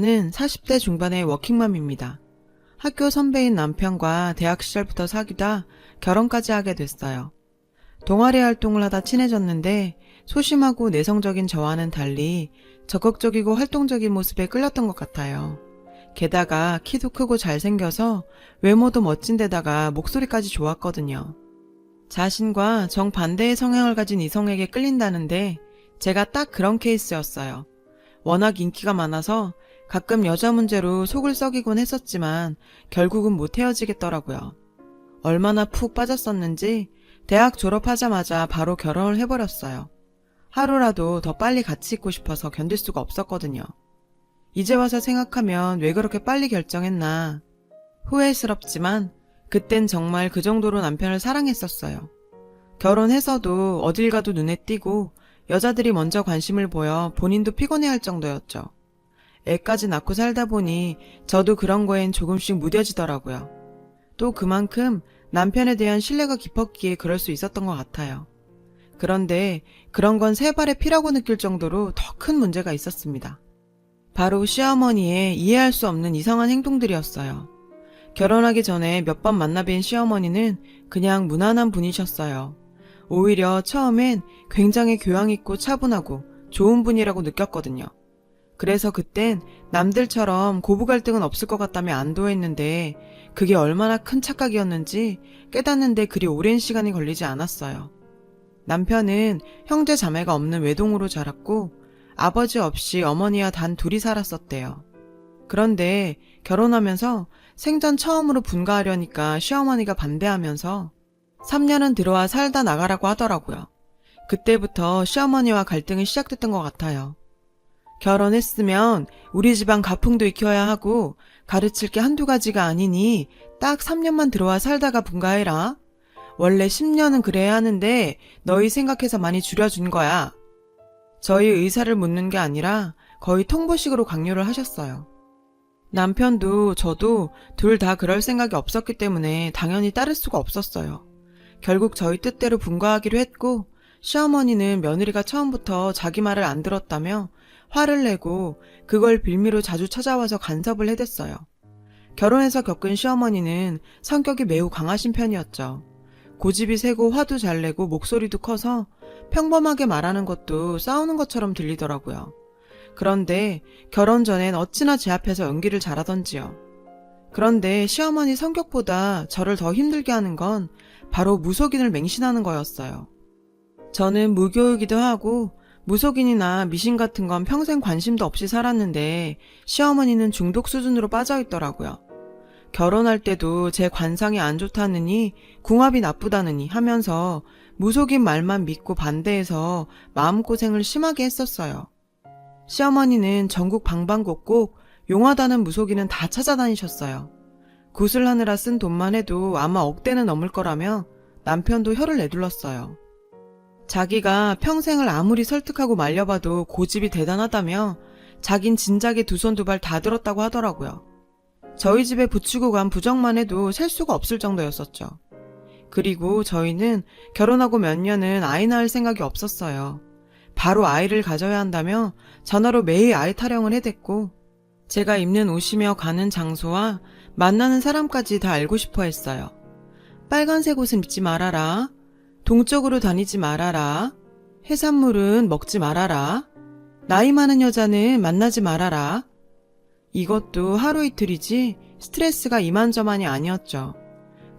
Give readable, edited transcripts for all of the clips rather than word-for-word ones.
는 40대 중반의 워킹맘입니다. 학교 선배인 남편과 대학 시절부터 사귀다 결혼까지 하게 됐어요. 동아리 활동을 하다 친해졌는데 소심하고 내성적인 저와는 달리 적극적이고 활동적인 모습에 끌렸던 것 같아요. 게다가 키도 크고 잘생겨서 외모도 멋진 데다가 목소리까지 좋았거든요. 자신과 정반대의 성향을 가진 이성에게 끌린다는데 제가 딱 그런 케이스였어요. 워낙 인기가 많아서 가끔 여자 문제로 속을 썩이곤 했었지만 결국은 못 헤어지겠더라고요. 얼마나 푹 빠졌었는지 대학 졸업하자마자 바로 결혼을 해버렸어요. 하루라도 더 빨리 같이 있고 싶어서 견딜 수가 없었거든요. 이제 와서 생각하면 왜 그렇게 빨리 결정했나 후회스럽지만 그땐 정말 그 정도로 남편을 사랑했었어요. 결혼해서도 어딜 가도 눈에 띄고 여자들이 먼저 관심을 보여 본인도 피곤해할 정도였죠. 애까지 낳고 살다 보니 저도 그런 거엔 조금씩 무뎌지더라고요. 또 그만큼 남편에 대한 신뢰가 깊었기에 그럴 수 있었던 것 같아요. 그런데 그런 건 세 발의 피라고 느낄 정도로 더 큰 문제가 있었습니다. 바로 시어머니의 이해할 수 없는 이상한 행동들이었어요. 결혼하기 전에 몇 번 만나뵌 시어머니는 그냥 무난한 분이셨어요. 오히려 처음엔 굉장히 교양 있고 차분하고 좋은 분이라고 느꼈거든요. 그래서 그땐 남들처럼 고부 갈등은 없을 것 같다며 안도했는데 그게 얼마나 큰 착각이었는지 깨닫는데 그리 오랜 시간이 걸리지 않았어요. 남편은 형제 자매가 없는 외동으로 자랐고 아버지 없이 어머니와 단 둘이 살았었대요. 그런데 결혼하면서 생전 처음으로 분가하려니까 시어머니가 반대하면서 3년은 들어와 살다 나가라고 하더라고요. 그때부터 시어머니와 갈등이 시작됐던 것 같아요. 결혼했으면 우리 집안 가풍도 익혀야 하고 가르칠 게 한두 가지가 아니니 딱 3년만 들어와 살다가 분가해라. 원래 10년은 그래야 하는데 너희 생각해서 많이 줄여준 거야. 저희 의사를 묻는 게 아니라 거의 통보식으로 강요를 하셨어요. 남편도 저도 둘 다 그럴 생각이 없었기 때문에 당연히 따를 수가 없었어요. 결국 저희 뜻대로 분가하기로 했고 시어머니는 며느리가 처음부터 자기 말을 안 들었다며 화를 내고 그걸 빌미로 자주 찾아와서 간섭을 해댔어요. 결혼해서 겪은 시어머니는 성격이 매우 강하신 편이었죠. 고집이 세고 화도 잘 내고 목소리도 커서 평범하게 말하는 것도 싸우는 것처럼 들리더라고요. 그런데 결혼 전엔 어찌나 제 앞에서 연기를 잘하던지요. 그런데 시어머니 성격보다 저를 더 힘들게 하는 건 바로 무속인을 맹신하는 거였어요. 저는 무교이기도 하고 무속인이나 미신 같은 건 평생 관심도 없이 살았는데 시어머니는 중독 수준으로 빠져있더라고요. 결혼할 때도 제 관상이 안 좋다느니 궁합이 나쁘다느니 하면서 무속인 말만 믿고 반대해서 마음고생을 심하게 했었어요. 시어머니는 전국 방방곡곡 용하다는 무속인은 다 찾아다니셨어요. 구슬하느라 쓴 돈만 해도 아마 억대는 넘을 거라며 남편도 혀를 내둘렀어요. 자기가 평생을 아무리 설득하고 말려봐도 고집이 대단하다며 자긴 진작에 두 손 두 발 다 들었다고 하더라고요. 저희 집에 붙이고 간 부적만 해도 셀 수가 없을 정도였었죠. 그리고 저희는 결혼하고 몇 년은 아이 낳을 생각이 없었어요. 바로 아이를 가져야 한다며 전화로 매일 아이 타령을 해댔고 제가 입는 옷이며 가는 장소와 만나는 사람까지 다 알고 싶어 했어요. 빨간색 옷은 입지 말아라. 동쪽으로 다니지 말아라. 해산물은 먹지 말아라. 나이 많은 여자는 만나지 말아라. 이것도 하루 이틀이지 스트레스가 이만저만이 아니었죠.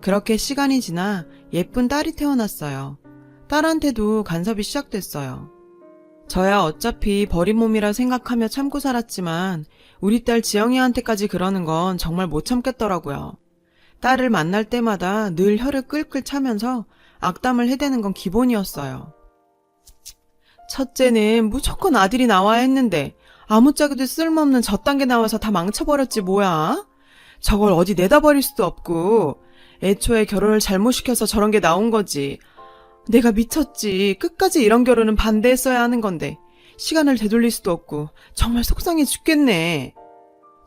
그렇게 시간이 지나 예쁜 딸이 태어났어요. 딸한테도 간섭이 시작됐어요. 저야 어차피 버린 몸이라 생각하며 참고 살았지만 우리 딸 지영이한테까지 그러는 건 정말 못 참겠더라고요. 딸을 만날 때마다 늘 혀를 끌끌 차면서 악담을 해대는 건 기본이었어요. 첫째는 무조건 아들이 나와야 했는데 아무짝에도 쓸모없는 저딴 게 나와서 다 망쳐버렸지 뭐야? 저걸 어디 내다 버릴 수도 없고 애초에 결혼을 잘못 시켜서 저런 게 나온 거지. 내가 미쳤지. 끝까지 이런 결혼은 반대했어야 하는 건데 시간을 되돌릴 수도 없고 정말 속상해 죽겠네.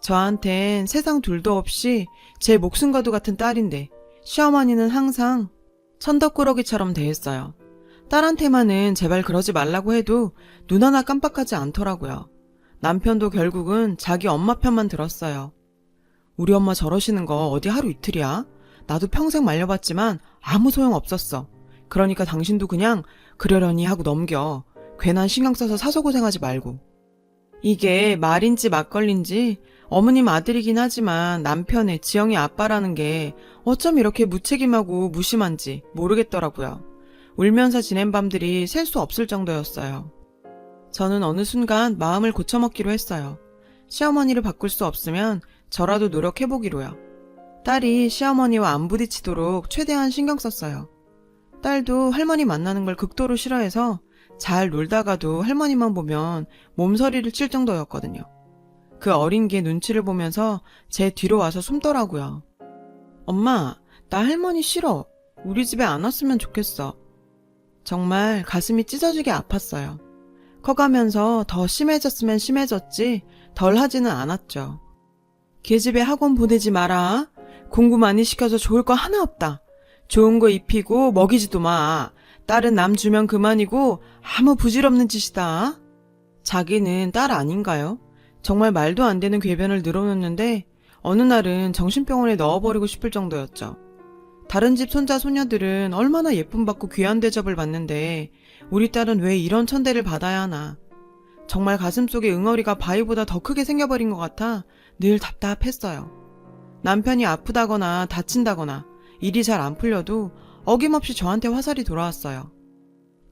저한텐 세상 둘도 없이 제 목숨과도 같은 딸인데 시어머니는 항상 천덕꾸러기처럼 대했어요. 딸한테만은 제발 그러지 말라고 해도 눈 하나 깜빡하지 않더라고요. 남편도 결국은 자기 엄마 편만 들었어요. 우리 엄마 저러시는 거 어디 하루 이틀이야? 나도 평생 말려봤지만 아무 소용 없었어. 그러니까 당신도 그냥 그러려니 하고 넘겨. 괜한 신경 써서 사서 고생하지 말고. 이게 말인지 막걸리인지 어머님 아들이긴 하지만 남편의 지영이 아빠라는 게 어쩜 이렇게 무책임하고 무심한지 모르겠더라고요. 울면서 지낸 밤들이 셀 수 없을 정도였어요. 저는 어느 순간 마음을 고쳐먹기로 했어요. 시어머니를 바꿀 수 없으면 저라도 노력해보기로요. 딸이 시어머니와 안 부딪히도록 최대한 신경 썼어요. 딸도 할머니 만나는 걸 극도로 싫어해서 잘 놀다가도 할머니만 보면 몸서리를 칠 정도였거든요. 그 어린 게 눈치를 보면서 제 뒤로 와서 숨더라고요. 엄마, 나 할머니 싫어. 우리 집에 안 왔으면 좋겠어. 정말 가슴이 찢어지게 아팠어요. 커가면서 더 심해졌으면 심해졌지 덜 하지는 않았죠. 걔집에 학원 보내지 마라. 공부 많이 시켜서 좋을 거 하나 없다. 좋은 거 입히고 먹이지도 마. 딸은 남 주면 그만이고 아무 부질없는 짓이다. 자기는 딸 아닌가요? 정말 말도 안 되는 궤변을 늘어놓는데 어느 날은 정신병원에 넣어버리고 싶을 정도였죠. 다른 집 손자 손녀들은 얼마나 예쁨 받고 귀한 대접을 받는데 우리 딸은 왜 이런 천대를 받아야 하나. 정말 가슴속에 응어리가 바위보다 더 크게 생겨버린 것 같아 늘 답답했어요. 남편이 아프다거나 다친다거나 일이 잘 안 풀려도 어김없이 저한테 화살이 돌아왔어요.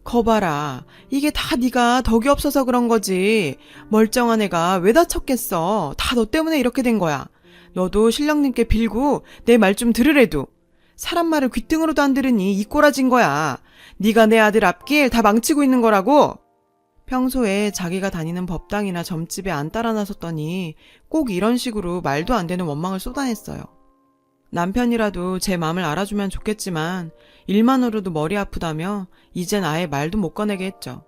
거봐라, 이게 다 네가 덕이 없어서 그런 거지. 멀쩡한 애가 왜 다쳤겠어. 다 너 때문에 이렇게 된 거야. 너도 신령님께 빌고 내 말 좀 들으래도. 사람 말을 귓등으로도 안 들으니 이 꼬라진 거야. 네가 내 아들 앞길 다 망치고 있는 거라고. 평소에 자기가 다니는 법당이나 점집에 안 따라 나섰더니 꼭 이런 식으로 말도 안 되는 원망을 쏟아냈어요. 남편이라도 제 마음을 알아주면 좋겠지만 일만으로도 머리 아프다며 이젠 아예 말도 못 꺼내게 했죠.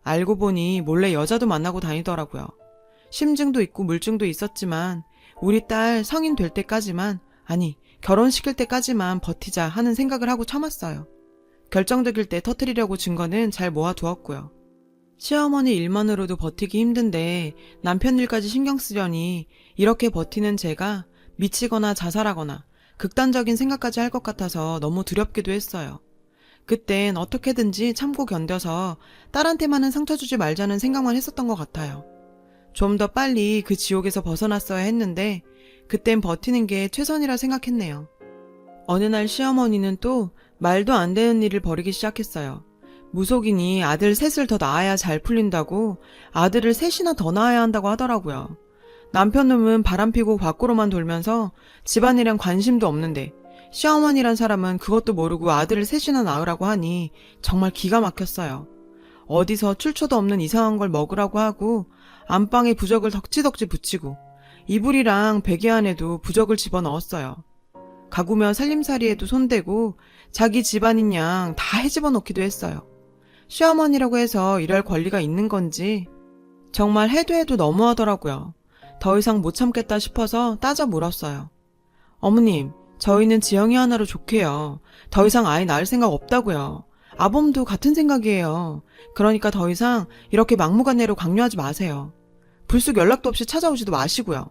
알고 보니 몰래 여자도 만나고 다니더라고요. 심증도 있고 물증도 있었지만 우리 딸 성인 될 때까지만, 아니 결혼시킬 때까지만 버티자 하는 생각을 하고 참았어요. 결정적일 때 터뜨리려고 증거는 잘 모아두었고요. 시어머니 일만으로도 버티기 힘든데 남편 일까지 신경 쓰려니 이렇게 버티는 제가 미치거나 자살하거나 극단적인 생각까지 할 것 같아서 너무 두렵기도 했어요. 그땐 어떻게든지 참고 견뎌서 딸한테만은 상처 주지 말자는 생각만 했었던 것 같아요. 좀 더 빨리 그 지옥에서 벗어났어야 했는데 그땐 버티는 게 최선이라 생각했네요. 어느 날 시어머니는 또 말도 안 되는 일을 벌이기 시작했어요. 무속인이 아들 셋을 더 낳아야 잘 풀린다고 아들을 셋이나 더 낳아야 한다고 하더라고요. 남편 놈은 바람피고 밖으로만 돌면서 집안일엔 관심도 없는데 시어머니란 사람은 그것도 모르고 아들을 셋이나 낳으라고 하니 정말 기가 막혔어요. 어디서 출처도 없는 이상한 걸 먹으라고 하고 안방에 부적을 덕지덕지 붙이고 이불이랑 베개 안에도 부적을 집어넣었어요. 가구며 살림살이에도 손대고 자기 집안인 양 다 헤집어 놓기도 했어요. 시어머니라고 해서 이럴 권리가 있는 건지 정말 해도 너무하더라고요. 더 이상 못 참겠다 싶어서 따져 물었어요. 어머님, 저희는 지영이 하나로 좋게요. 더 이상 아이 낳을 생각 없다고요. 아범도 같은 생각이에요. 그러니까 더 이상 이렇게 막무가내로 강요하지 마세요. 불쑥 연락도 없이 찾아오지도 마시고요.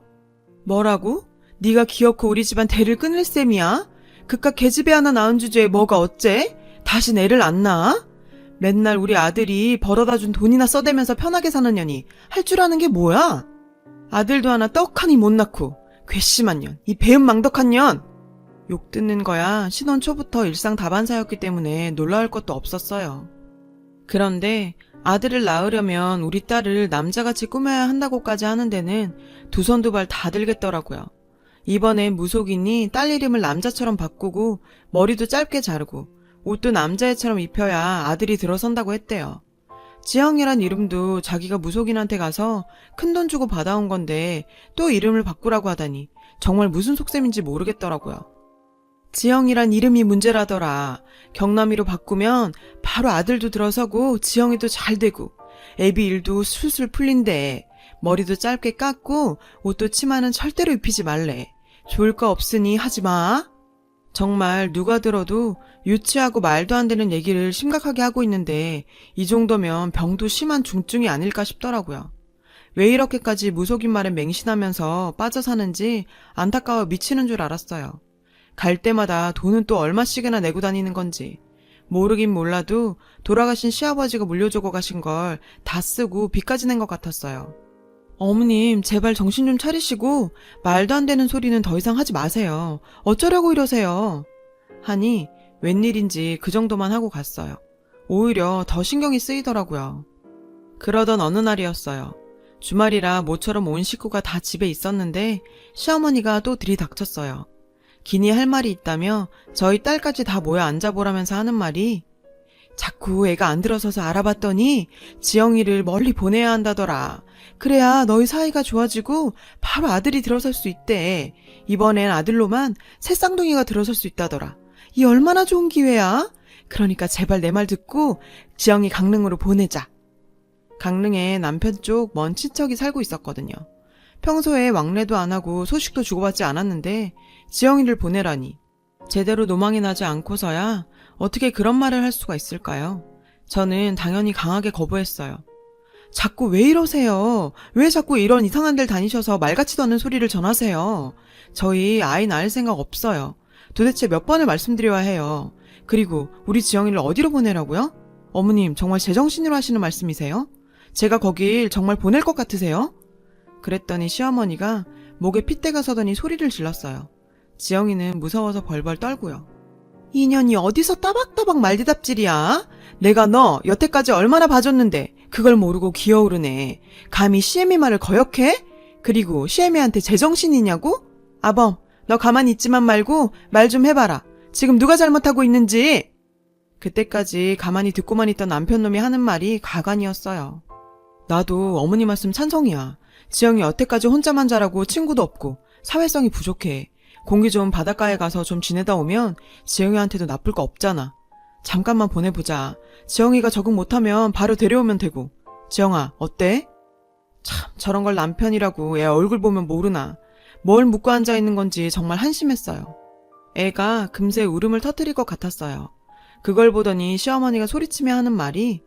뭐라고? 네가 기어코 우리 집안 대를 끊을 셈이야? 그깟 계집애 하나 낳은 주제에 뭐가 어째? 다시 애를 안 낳아? 맨날 우리 아들이 벌어다준 돈이나 써대면서 편하게 사는 년이 할 줄 아는 게 뭐야? 아들도 하나 떡하니 못 낳고 괘씸한 년, 이 배은망덕한 년. 욕 듣는 거야 신혼 초부터 일상 다반사였기 때문에 놀라울 것도 없었어요. 그런데 아들을 낳으려면 우리 딸을 남자같이 꾸며야 한다고까지 하는 데는 두 손 두 발 다 들겠더라고요. 이번엔 무속인이 딸 이름을 남자처럼 바꾸고 머리도 짧게 자르고 옷도 남자애처럼 입혀야 아들이 들어선다고 했대요. 지영이란 이름도 자기가 무속인한테 가서 큰돈 주고 받아온 건데 또 이름을 바꾸라고 하다니 정말 무슨 속셈인지 모르겠더라고요. 지영이란 이름이 문제라더라. 경남이로 바꾸면 바로 아들도 들어서고 지영이도 잘 되고 애비 일도 술술 풀린대. 머리도 짧게 깎고 옷도 치마는 절대로 입히지 말래. 좋을 거 없으니 하지 마. 정말 누가 들어도 유치하고 말도 안 되는 얘기를 심각하게 하고 있는데 이 정도면 병도 심한 중증이 아닐까 싶더라고요. 왜 이렇게까지 무속인 말에 맹신하면서 빠져 사는지 안타까워 미치는 줄 알았어요. 갈 때마다 돈은 또 얼마씩이나 내고 다니는 건지. 모르긴 몰라도 돌아가신 시아버지가 물려주고 가신 걸 다 쓰고 빚까지 낸 것 같았어요. 어머님, 제발 정신 좀 차리시고 말도 안 되는 소리는 더 이상 하지 마세요. 어쩌려고 이러세요. 하니 웬일인지 그 정도만 하고 갔어요. 오히려 더 신경이 쓰이더라고요. 그러던 어느 날이었어요. 주말이라 모처럼 온 식구가 다 집에 있었는데 시어머니가 또 들이닥쳤어요. 기니 할 말이 있다며 저희 딸까지 다 모여 앉아보라면서 하는 말이 자꾸 애가 안 들어서서 알아봤더니 지영이를 멀리 보내야 한다더라. 그래야 너희 사이가 좋아지고 바로 아들이 들어설 수 있대. 이번엔 아들로만 새 쌍둥이가 들어설 수 있다더라. 이 얼마나 좋은 기회야? 그러니까 제발 내 말 듣고 지영이 강릉으로 보내자. 강릉에 남편 쪽 먼 친척이 살고 있었거든요. 평소에 왕래도 안 하고 소식도 주고받지 않았는데 지영이를 보내라니. 제대로 노망이 나지 않고서야 어떻게 그런 말을 할 수가 있을까요? 저는 당연히 강하게 거부했어요. 자꾸 왜 이러세요? 왜 자꾸 이런 이상한 데 다니셔서 말 같지도 않은 소리를 전하세요? 저희 아이 낳을 생각 없어요. 도대체 몇 번을 말씀드려야 해요. 그리고 우리 지영이를 어디로 보내라고요? 어머님, 정말 제정신으로 하시는 말씀이세요? 제가 거길 정말 보낼 것 같으세요? 그랬더니 시어머니가 목에 핏대가 서더니 소리를 질렀어요. 지영이는 무서워서 벌벌 떨고요. 이년이 어디서 따박따박 말대답질이야? 내가 너 여태까지 얼마나 봐줬는데 그걸 모르고 기어오르네. 감히 시애미 말을 거역해? 그리고 시애미한테 제정신이냐고? 아범, 너 가만히 있지만 말고 말 좀 해봐라. 지금 누가 잘못하고 있는지. 그때까지 가만히 듣고만 있던 남편놈이 하는 말이 가관이었어요. 나도 어머니 말씀 찬성이야. 지영이 여태까지 혼자만 자라고 친구도 없고 사회성이 부족해. 공기 좋은 바닷가에 가서 좀 지내다 오면 지영이한테도 나쁠 거 없잖아. 잠깐만 보내보자. 지영이가 적응 못하면 바로 데려오면 되고. 지영아, 어때? 참, 저런 걸 남편이라고 애 얼굴 보면 모르나. 뭘 묻고 앉아있는 건지 정말 한심했어요. 애가 금세 울음을 터뜨릴 것 같았어요. 그걸 보더니 시어머니가 소리치며 하는 말이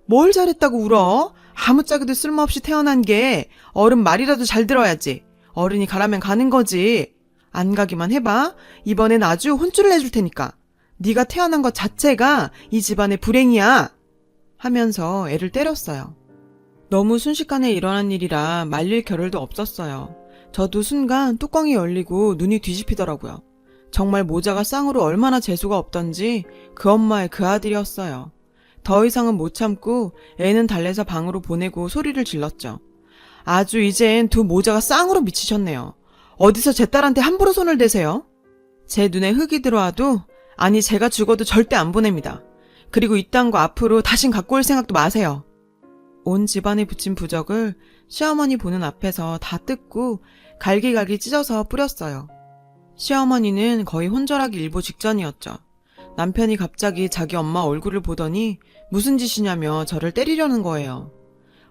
뭘 잘했다고 울어? 아무짝에도 쓸모없이 태어난 게 어른 말이라도 잘 들어야지. 어른이 가라면 가는 거지. 안 가기만 해봐. 이번엔 아주 혼쭐을 내줄 테니까. 네가 태어난 것 자체가 이 집안의 불행이야. 하면서 애를 때렸어요. 너무 순식간에 일어난 일이라 말릴 겨를도 없었어요. 저도 순간 뚜껑이 열리고 눈이 뒤집히더라고요. 정말 모자가 쌍으로 얼마나 재수가 없던지 그 엄마의 그 아들이었어요. 더 이상은 못 참고 애는 달래서 방으로 보내고 소리를 질렀죠. 아주 이젠 두 모자가 쌍으로 미치셨네요. 어디서 제 딸한테 함부로 손을 대세요? 제 눈에 흙이 들어와도 아니 제가 죽어도 절대 안 보냅니다. 그리고 이딴 거 앞으로 다신 갖고 올 생각도 마세요. 온 집안에 붙인 부적을 시어머니 보는 앞에서 다 뜯고 갈기갈기 찢어서 뿌렸어요. 시어머니는 거의 혼절하기 일보 직전이었죠. 남편이 갑자기 자기 엄마 얼굴을 보더니 무슨 짓이냐며 저를 때리려는 거예요.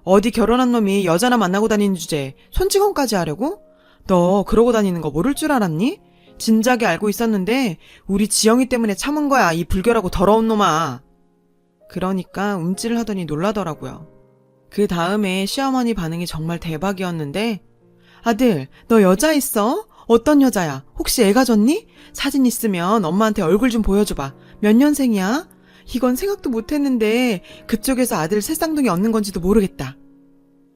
어디 결혼한 놈이 여자나 만나고 다니는 주제에 손찌검까지 하려고? 너 그러고 다니는 거 모를 줄 알았니? 진작에 알고 있었는데 우리 지영이 때문에 참은 거야, 이 불결하고 더러운 놈아. 그러니까 움찔을 하더니 놀라더라고요. 그 다음에 시어머니 반응이 정말 대박이었는데 아들, 너 여자 있어? 어떤 여자야? 혹시 애 가졌니? 사진 있으면 엄마한테 얼굴 좀 보여줘봐. 몇 년생이야? 이건 생각도 못했는데 그쪽에서 아들 새 쌍둥이 얻는 건지도 모르겠다.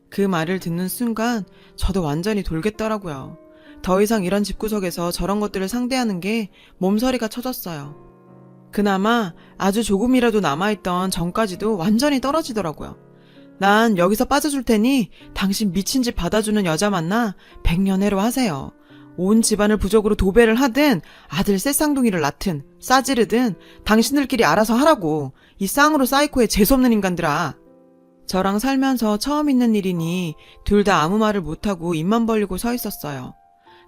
그 말을 듣는 순간 저도 완전히 돌겠더라고요. 더 이상 이런 집구석에서 저런 것들을 상대하는 게 몸서리가 쳐졌어요. 그나마 아주 조금이라도 남아있던 정까지도 완전히 떨어지더라고요. 난 여기서 빠져줄 테니 당신 미친 짓 받아주는 여자 만나 백년해로 하세요. 온 집안을 부적으로 도배를 하든 아들 새 쌍둥이를 낳든 싸지르든 당신들끼리 알아서 하라고. 이 쌍으로 사이코의 재수없는 인간들아. 저랑 살면서 처음 있는 일이니 둘 다 아무 말을 못하고 입만 벌리고 서 있었어요.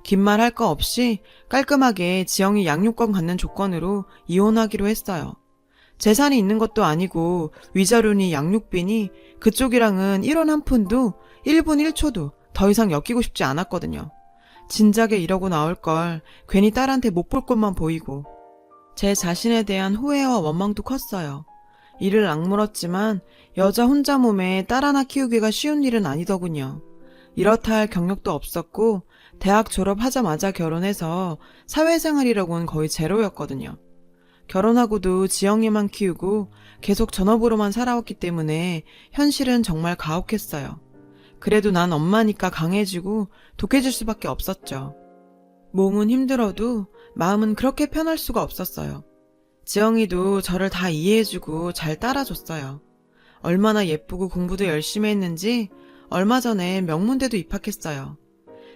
긴 말 할 거 없이 깔끔하게 지영이 양육권 갖는 조건으로 이혼하기로 했어요. 재산이 있는 것도 아니고 위자료니 양육비니 그쪽이랑은 1원 한 푼도 1분 1초도 더 이상 엮이고 싶지 않았거든요. 진작에 이러고 나올 걸 괜히 딸한테 못 볼 것만 보이고 제 자신에 대한 후회와 원망도 컸어요. 이를 악물었지만 여자 혼자 몸에 딸 하나 키우기가 쉬운 일은 아니더군요. 이렇다 할 경력도 없었고 대학 졸업하자마자 결혼해서 사회생활이라고는 거의 제로였거든요. 결혼하고도 지영이만 키우고 계속 전업으로만 살아왔기 때문에 현실은 정말 가혹했어요. 그래도 난 엄마니까 강해지고 독해질 수밖에 없었죠. 몸은 힘들어도 마음은 그렇게 편할 수가 없었어요. 지영이도 저를 다 이해해주고 잘 따라줬어요. 얼마나 예쁘고 공부도 열심히 했는지 얼마 전에 명문대도 입학했어요.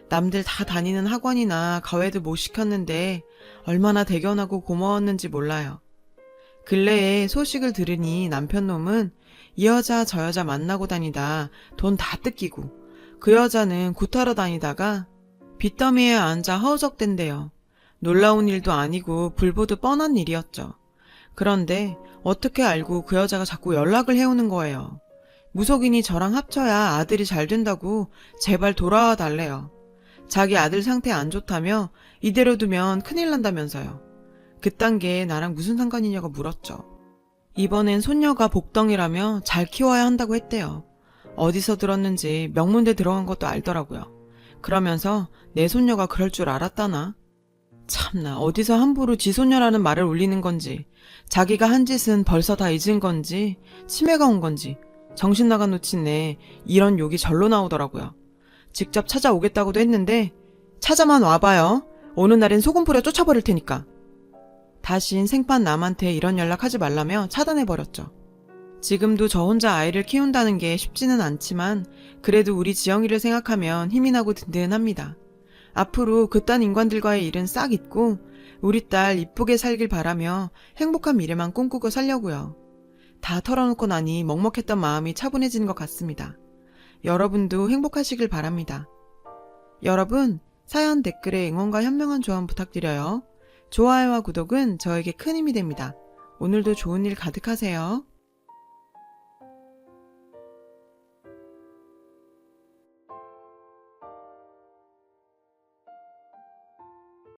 남들 다 다니는 학원이나 과외도 못 시켰는데 얼마나 대견하고 고마웠는지 몰라요. 근래에 소식을 들으니 남편 놈은 이 여자 저 여자 만나고 다니다 돈 다 뜯기고 그 여자는 구타러 다니다가 빚더미에 앉아 허우적댄대요. 놀라운 일도 아니고 불보듯 뻔한 일이었죠. 그런데 어떻게 알고 그 여자가 자꾸 연락을 해오는 거예요. 무속인이 저랑 합쳐야 아들이 잘 된다고 제발 돌아와 달래요. 자기 아들 상태 안 좋다며 이대로 두면 큰일 난다면서요. 그딴 게 나랑 무슨 상관이냐고 물었죠. 이번엔 손녀가 복덩이라며 잘 키워야 한다고 했대요. 어디서 들었는지 명문대 들어간 것도 알더라고요. 그러면서 내 손녀가 그럴 줄 알았다나? 참나, 어디서 함부로 지 손녀라는 말을 올리는 건지, 자기가 한 짓은 벌써 다 잊은 건지, 치매가 온 건지 정신 나간 놓친네 이런 욕이 절로 나오더라고요. 직접 찾아오겠다고도 했는데 찾아만 와봐요. 오는 날엔 소금 뿌려 쫓아버릴 테니까. 다신 생판 남한테 이런 연락하지 말라며 차단해버렸죠. 지금도 저 혼자 아이를 키운다는 게 쉽지는 않지만 그래도 우리 지영이를 생각하면 힘이 나고 든든합니다. 앞으로 그딴 인간들과의 일은 싹 잊고 우리 딸 이쁘게 살길 바라며 행복한 미래만 꿈꾸고 살려고요. 다 털어놓고 나니 먹먹했던 마음이 차분해지는 것 같습니다. 여러분도 행복하시길 바랍니다. 여러분, 사연 댓글에 응원과 현명한 조언 부탁드려요. 좋아요와 구독은 저에게 큰 힘이 됩니다. 오늘도 좋은 일 가득하세요.